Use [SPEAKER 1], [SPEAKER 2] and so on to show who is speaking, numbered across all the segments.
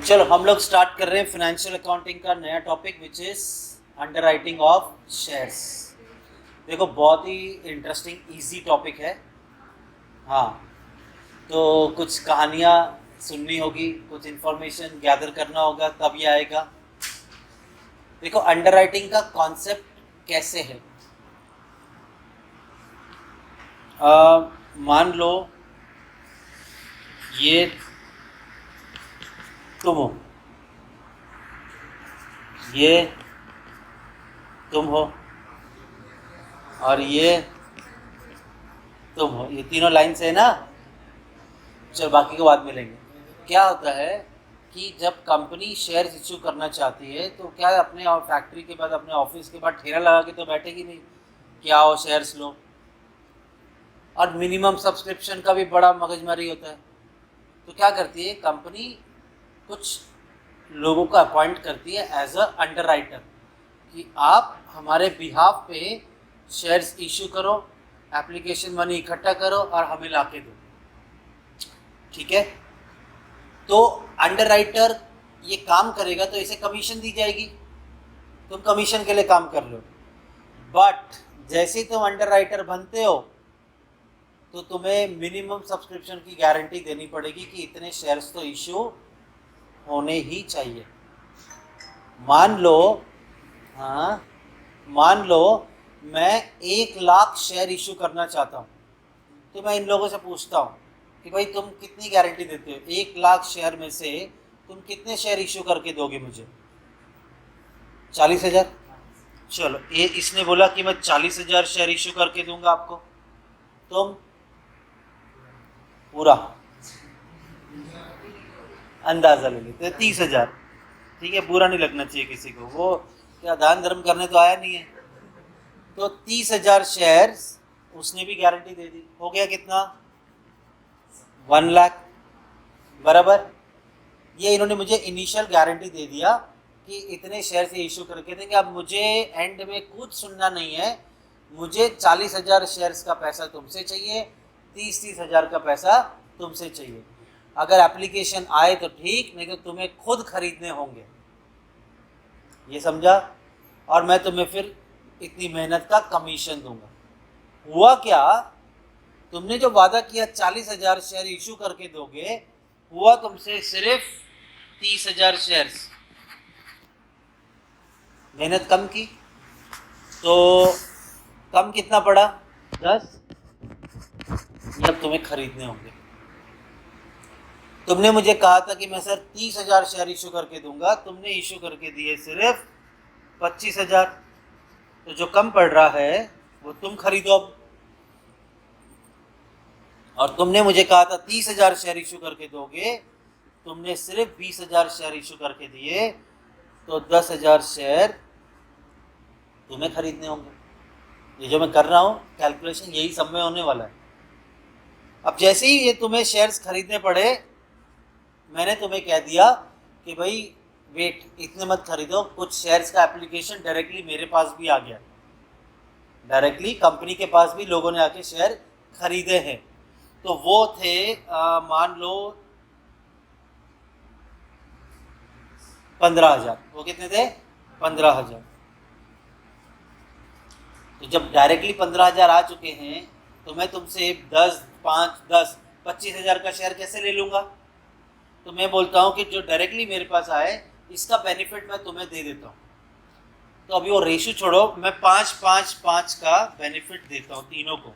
[SPEAKER 1] चलो हम लोग स्टार्ट कर रहे हैं फाइनेंशियल अकाउंटिंग का नया topic which is underwriting of shares. देखो बहुत ही इंटरेस्टिंग इजी टॉपिक है। हाँ, तो कुछ कहानियाँ सुननी होगी, कुछ इन्फॉर्मेशन गैदर करना होगा, तब ये आएगा। देखो अंडरराइटिंग का कॉन्सेप्ट कैसे है। मान लो ये तुम हो, ये तुम हो और ये तुम हो, ये तीनों लाइन से है ना। चलो बाकी को बाद में लेंगे। क्या होता है कि जब कंपनी शेयर्स इश्यू करना चाहती है तो क्या अपने फैक्ट्री के बाद, अपने ऑफिस के बाद ठेला लगा के तो बैठेगी नहीं, क्या हो शेयर्स लो। और मिनिमम सब्सक्रिप्शन का भी बड़ा मगजमारी होता है। तो क्या करती है कंपनी, कुछ लोगों को अपॉइंट करती है एज अ अंडरराइटर कि आप हमारे बिहाफ पे शेयर्स इशू करो, एप्लीकेशन मनी इकट्ठा करो और हमें लाके दो। ठीक है, तो अंडरराइटर ये काम करेगा तो इसे कमीशन दी जाएगी, तुम कमीशन के लिए काम कर लो। बट जैसे तुम अंडरराइटर बनते हो तो तुम्हें मिनिमम सब्सक्रिप्शन की गारंटी देनी पड़ेगी कि इतने शेयर्स तो इशू होने ही चाहिए। मान लो, हाँ मान लो मैं 1,00,000 शेयर इशू करना चाहता हूँ, तो मैं इन लोगों से पूछता हूँ कि भाई तुम कितनी गारंटी देते हो, 1,00,000 शेयर में से तुम कितने शेयर इशू करके दोगे मुझे? 40,000। चलो ये इसने बोला कि मैं 40,000 शेयर इशू करके दूंगा आपको, तुम पूरा अंदाजा ले लेते 30,000। ठीक है, बुरा नहीं लगना चाहिए किसी को, वो क्या दान धर्म करने तो आया नहीं है। तो 30,000 शेयर्स उसने भी गारंटी दे दी, हो गया कितना? 1,00,000 बराबर। ये इन्होंने मुझे इनिशियल गारंटी दे दिया कि इतने शेयर से इशू करके देंगे। अब मुझे एंड में कुछ सुनना नहीं है, मुझे 40,000 शेयर्स का पैसा तुमसे चाहिए, 30,000 का पैसा तुमसे चाहिए। अगर एप्लीकेशन आए तो ठीक, नहीं तो तुम्हें खुद खरीदने होंगे, ये समझा? और मैं तुम्हें फिर इतनी मेहनत का कमीशन दूंगा। हुआ क्या, तुमने जो वादा किया 40,000 शेयर इशू करके दोगे, हुआ तुमसे सिर्फ 30,000 शेयर्स। मेहनत कम की तो कम कितना पड़ा? 10। ये अब तुम्हें खरीदने होंगे। तुमने मुझे कहा था कि मैं सर 30,000 शेयर इशू करके दूंगा, तुमने इशू करके दिए सिर्फ 25,000। तो जो कम पड़ रहा है वो तुम खरीदो अब। और तुमने मुझे कहा था 30,000 शेयर इशू करके दोगे, तुमने सिर्फ 20,000 शेयर इशू करके दिए, तो 10,000 शेयर तुम्हें खरीदने होंगे। ये जो मैं कर रहा हूँ कैलकुलेशन, यही सब में होने वाला है। अब जैसे ही ये तुम्हें शेयर्स खरीदने पड़े, मैंने तुम्हें कह दिया कि भाई वेट, इतने मत खरीदो, कुछ शेयर्स का एप्लीकेशन डायरेक्टली मेरे पास भी आ गया, डायरेक्टली कंपनी के पास भी लोगों ने आके शेयर खरीदे हैं। तो वो थे मान लो 15,000। वो कितने थे? 15,000। तो जब डायरेक्टली 15,000 आ चुके हैं तो मैं तुमसे 10, 5, 10, 25,000 का शेयर कैसे ले लूँगा? तो मैं बोलता हूँ कि जो डायरेक्टली मेरे पास आए इसका बेनिफिट मैं तुम्हें दे देता हूँ। तो अभी वो रेशो छोड़ो, मैं 5, 5, 5 का बेनिफिट देता हूँ तीनों को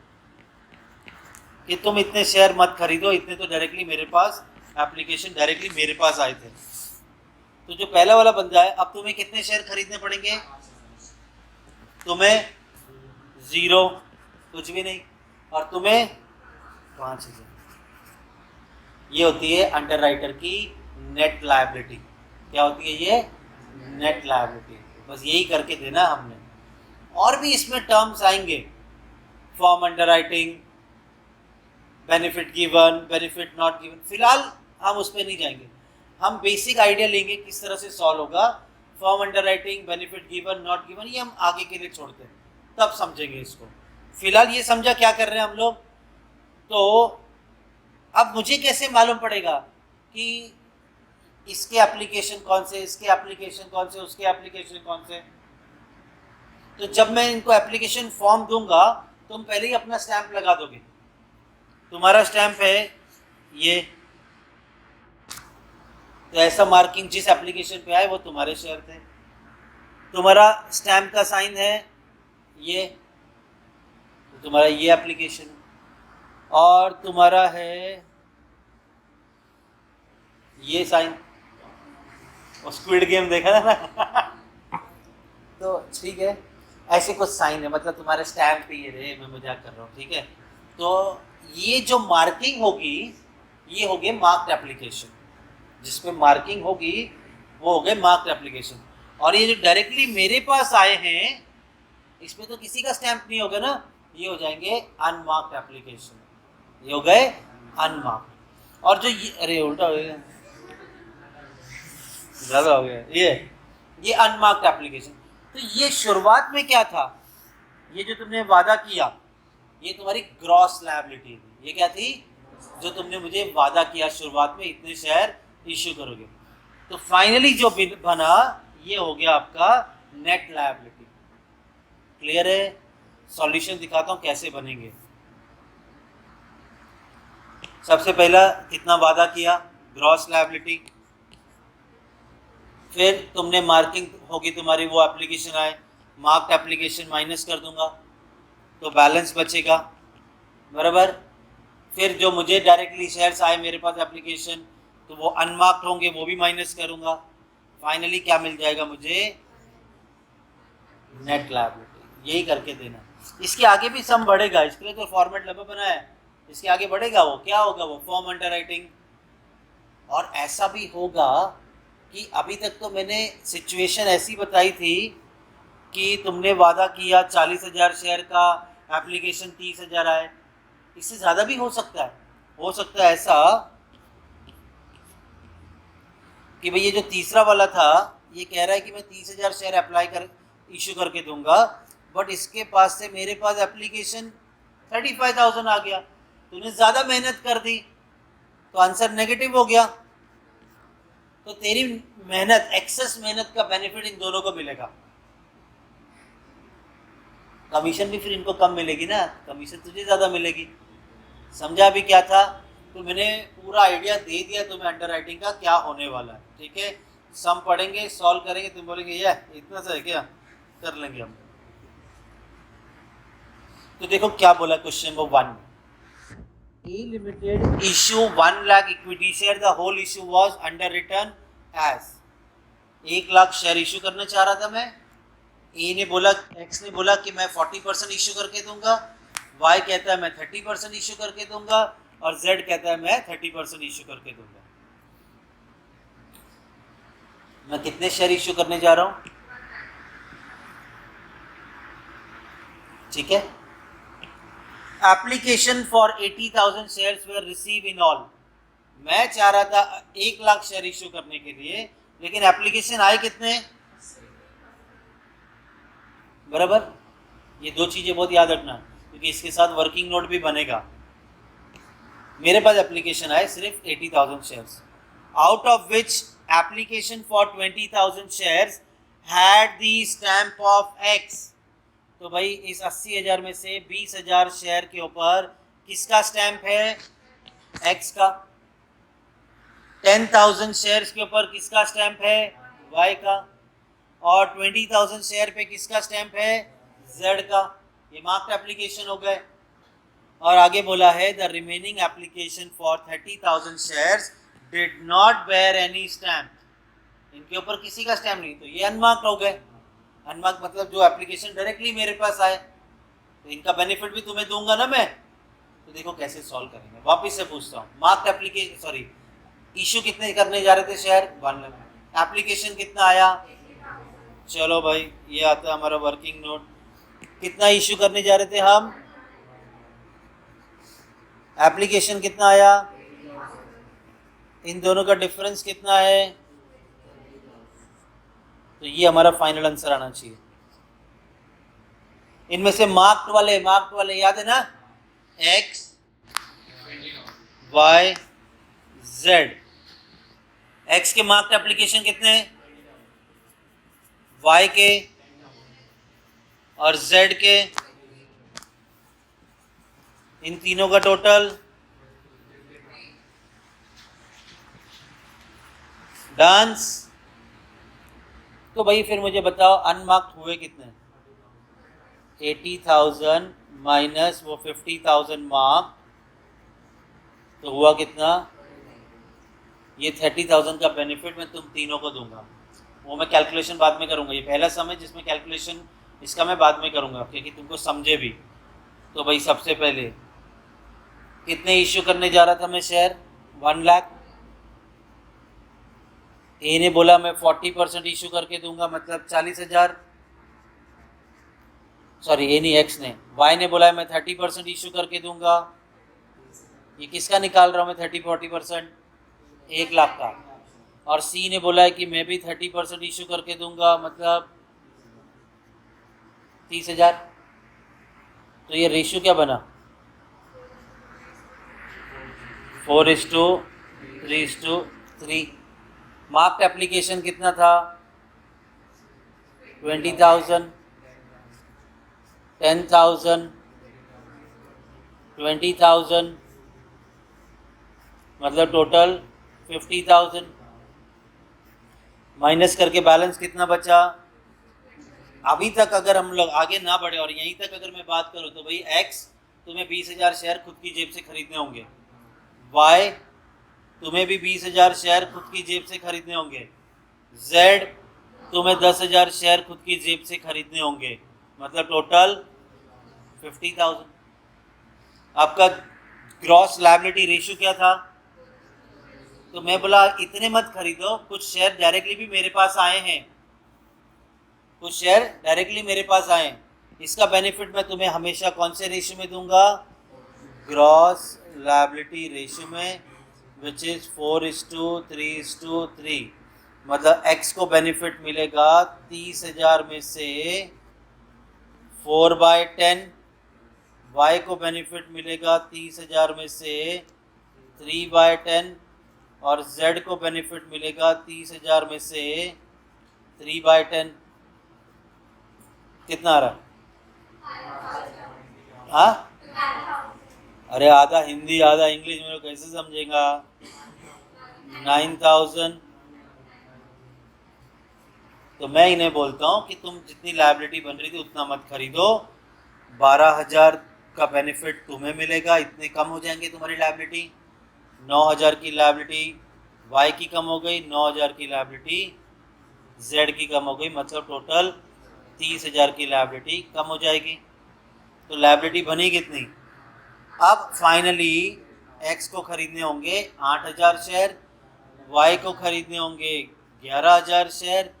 [SPEAKER 1] कि तुम इतने शेयर मत खरीदो, इतने तो डायरेक्टली मेरे पास एप्लीकेशन डायरेक्टली मेरे पास आए थे। तो जो पहला वाला बंदा है, अब तुम्हें कितने शेयर खरीदने पड़ेंगे? तुम्हें 0, कुछ भी नहीं, और तुम्हें 5,000। ये होती है अंडरराइटर की नेट लायबिलिटी। क्या होती है ये? Net liability. बस यही करके देना हमने। और भी इसमें टर्म्स आएंगे, form underwriting, benefit given, benefit not given. फिलहाल हम उस पर नहीं जाएंगे, हम बेसिक आइडिया लेंगे किस तरह से सॉल्व होगा। Form underwriting, benefit given, not given, ये हम आगे के लिए छोड़ते हैं, तब समझेंगे इसको। फिलहाल ये समझा क्या कर रहे हैं हम लोग। तो अब मुझे कैसे मालूम पड़ेगा कि इसके एप्लीकेशन कौन से, इसके एप्लीकेशन कौन से, उसके एप्लीकेशन कौन से। तो जब मैं इनको एप्लीकेशन फॉर्म दूंगा तुम पहले ही अपना स्टैंप लगा दोगे। तुम्हारा स्टैंप है ये, तो ऐसा मार्किंग जिस एप्लीकेशन पे आए वो तुम्हारे शेयर थे। तुम्हारा स्टैंप का साइन है ये, तो तुम्हारा ये एप्लीकेशन। और तुम्हारा है ये साइन, और स्क्विड गेम देखा था ना तो ठीक है, ऐसे कुछ साइन है, मतलब तुम्हारे स्टैंप पे ये रहे, मैं मजाक कर रहा हूँ, ठीक है। तो ये जो मार्किंग होगी ये हो गए मार्क्ड एप्लीकेशन, जिसपे मार्किंग होगी वो हो गए मार्क्ड एप्लीकेशन। और ये जो डायरेक्टली मेरे पास आए हैं इसमें तो किसी का स्टैंप नहीं होगा ना, ये हो जाएंगे अनमार्क्ड एप्लीकेशन, ये हो गए अनमार्क्ड। और जो ये, अरे उल्टा हो गया, ज़्यादा हो गया, ये अनमार्क्ड एप्लीकेशन। तो ये शुरुआत में क्या था, ये जो तुमने वादा किया ये तुम्हारी ग्रॉस लायबिलिटी थी। ये क्या थी, जो तुमने मुझे वादा किया शुरुआत में इतने शेयर इश्यू करोगे। तो फाइनली जो बिल बना ये हो गया आपका नेट लायबिलिटी। क्लियर है? सॉल्यूशन दिखाता हूँ कैसे बनेंगे। सबसे पहला कितना वादा किया, ग्रॉस लायबिलिटी। फिर तुमने मार्किंग होगी तुम्हारी, वो एप्लीकेशन आए, मार्क्ड एप्लीकेशन माइनस कर दूंगा तो बैलेंस बचेगा, बराबर। फिर जो मुझे डायरेक्टली शेयर्स आए मेरे पास एप्लीकेशन, तो वो अनमार्क्ड होंगे, वो भी माइनस करूंगा। फाइनली क्या मिल जाएगा मुझे, नेट लायबिलिटी। यही करके देना। इसके आगे भी सम बढ़ेगा, इसके लिए तो फॉर्मेट लंबा बनाया है, इसके आगे बढ़ेगा वो क्या होगा, वो फॉर्म अंडरराइटिंग। और ऐसा भी होगा कि अभी तक तो मैंने सिचुएशन ऐसी बताई थी कि तुमने वादा किया 40,000 शेयर का, एप्लीकेशन 30,000 आए। इससे ज़्यादा भी हो सकता है। हो सकता है ऐसा कि भाई ये जो तीसरा वाला था ये कह रहा है कि मैं 30,000 शेयर अप्लाई कर इशू करके दूंगा, बट इसके पास से मेरे पास एप्लीकेशन 35,000 आ गया। तूने ज़्यादा मेहनत कर दी तो आंसर नेगेटिव हो गया। तो तेरी मेहनत, एक्सेस मेहनत का बेनिफिट इन दोनों को मिलेगा। कमीशन भी फिर इनको कम मिलेगी ना, कमीशन तुझे ज़्यादा मिलेगी। समझा अभी क्या था? तो मैंने पूरा आइडिया दे दिया तुम्हें अंडरराइटिंग का क्या होने वाला है, ठीक है। सम पढ़ेंगे, सॉल्व करेंगे, तुम बोलेंगे ये इतना सा है क्या, कर लेंगे हम। तो देखो क्या बोला question number 1 A Limited issue 1 lakh equity share, the whole issue was underwritten as 1 lakh share issue करना चाह रहा था मैं। ए ने बोला, एक्स ने बोला कि मैं 40% इशू करके दूंगा, वाई कहता है मैं 30% इशू करके दूंगा, और जेड कहता है मैं 30% इशू करके दूंगा। मैं कितने शेयर इशू करने जा रहा हूं, ठीक है। Application for 80,000 shares were receive in all. मैं चाह रहा था 1 लाख शेयर इशू करने के लिए, लेकिन एप्लीकेशन आए कितने, बराबर। ये दो चीजें बहुत याद रखना, क्योंकि इसके साथ वर्किंग नोट भी बनेगा। मेरे पास एप्लीकेशन आए सिर्फ 80,000 shares, out of which application for 20,000 shares had the stamp of x. तो भाई इस 80,000 में से 20,000 शेयर के ऊपर किसका स्टैंप है, एक्स का। 10,000 शेयर्स के ऊपर किसका स्टैंप है, वाई का। और 20,000 शेयर पे किसका स्टैंप है, जेड का। ये मार्क्ड एप्लीकेशन हो गए। और आगे बोला है the remaining application for 30,000 shares did not bear any stamp. इनके ऊपर किसी का स्टैंप नहीं, तो ये अनमार्क्ड हो गए। अनमार्क्ड मतलब जो एप्लीकेशन डायरेक्टली मेरे पास आए, तो इनका बेनिफिट भी तुम्हें दूंगा ना मैं। तो देखो कैसे सॉल्व करेंगे। वापस से पूछता हूँ, मार्क्ड एप्लीकेशन, सॉरी, इशू कितने करने जा रहे थे शेयर, 1 लाख। एप्लीकेशन कितना आया, चलो भाई ये आता है हमारा वर्किंग नोट। कितना इशू करने जा रहे थे हम, एप्लीकेशन कितना आया, इन दोनों का डिफरेंस कितना है, तो ये हमारा फाइनल आंसर आना चाहिए। इनमें से मार्क्ड वाले याद है ना, एक्स वाई जेड। एक्स के मार्क्ड एप्लीकेशन कितने, वाई के और जेड के, इन तीनों का टोटल, डांस। तो भाई फिर मुझे बताओ अनमार्क्ड हुए कितने, 80,000 माइनस वो 50,000 मार्क, तो हुआ कितना, ये 30,000 का बेनिफिट मैं तुम तीनों को दूंगा। वो मैं कैलकुलेशन बाद में करूंगा, ये पहला सम है जिसमें कैलकुलेशन इसका मैं बाद में करूंगा क्योंकि तुमको समझे भी। तो भाई सबसे पहले कितने इश्यू करने जा रहा था मैं शेयर, 1 लाख। ए ने बोला मैं 40% इश्यू करके दूंगा, मतलब 40,000, सॉरी ए नहीं एक्स ने, वाई ने बोला मैं 30% इश्यू करके दूंगा। ये किसका निकाल रहा हूँ मैं 30-40%, 1 लाख का। और सी ने बोला है कि मैं भी 30% इश्यू करके दूंगा, मतलब 30,000। तो ये रेशियो क्या बना, 4:3:3। मार्क्ड एप्लीकेशन कितना था, 20,000, 10,000, 20,000, मतलब टोटल 50,000। माइनस करके बैलेंस कितना बचा। अभी तक अगर हम लोग आगे ना बढ़े और यहीं तक अगर मैं बात करूं तो भाई एक्स तुम्हें 20,000 शेयर खुद की जेब से खरीदने होंगे, वाई तुम्हें भी 20,000 शेयर खुद की जेब से खरीदने होंगे, जेड तुम्हें 10,000 शेयर खुद की जेब से खरीदने होंगे, मतलब टोटल 50,000। आपका ग्रॉस लायबिलिटी रेशियो क्या था, तो मैं बोला इतने मत खरीदो, कुछ शेयर डायरेक्टली भी मेरे पास आए हैं, कुछ शेयर डायरेक्टली मेरे पास आए। इसका बेनिफिट मैं तुम्हें हमेशा कौन से रेशियो में दूंगा, ग्रॉस लायबिलिटी रेशियो में, विच इज 4:3:3। मतलब एक्स को बेनिफिट मिलेगा 30,000 में से 4/10, वाई को बेनिफिट मिलेगा 30,000 में से 3/10, और जेड को बेनिफिट मिलेगा 30,000 में से 3/10। कितना आ रहा, हाँ, अरे आधा हिंदी आधा इंग्लिश में कैसे समझेगा, 9,000। तो मैं इन्हें बोलता हूँ कि तुम जितनी लायबिलिटी बन रही थी उतना मत खरीदो, 12,000 का बेनिफिट तुम्हें मिलेगा, इतने कम हो जाएंगे तुम्हारी लायबिलिटी। 9,000 की लायबिलिटी वाई की कम हो गई, 9,000 की लायबिलिटी जेड की कम हो गई, मतलब टोटल 30,000 की लायबिलिटी कम हो जाएगी। तो लायबिलिटी बनी कितनी, अब फाइनली एक्स को खरीदने होंगे 8,000 शेयर, वाई को खरीदने होंगे 11,000 शेयर,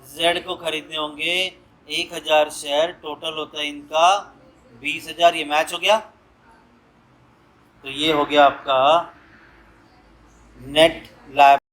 [SPEAKER 1] जेड को खरीदने होंगे 1,000 शेयर, टोटल होता है इनका 20,000। ये मैच हो गया। तो ये हो गया आपका नेट लायबिलिटी।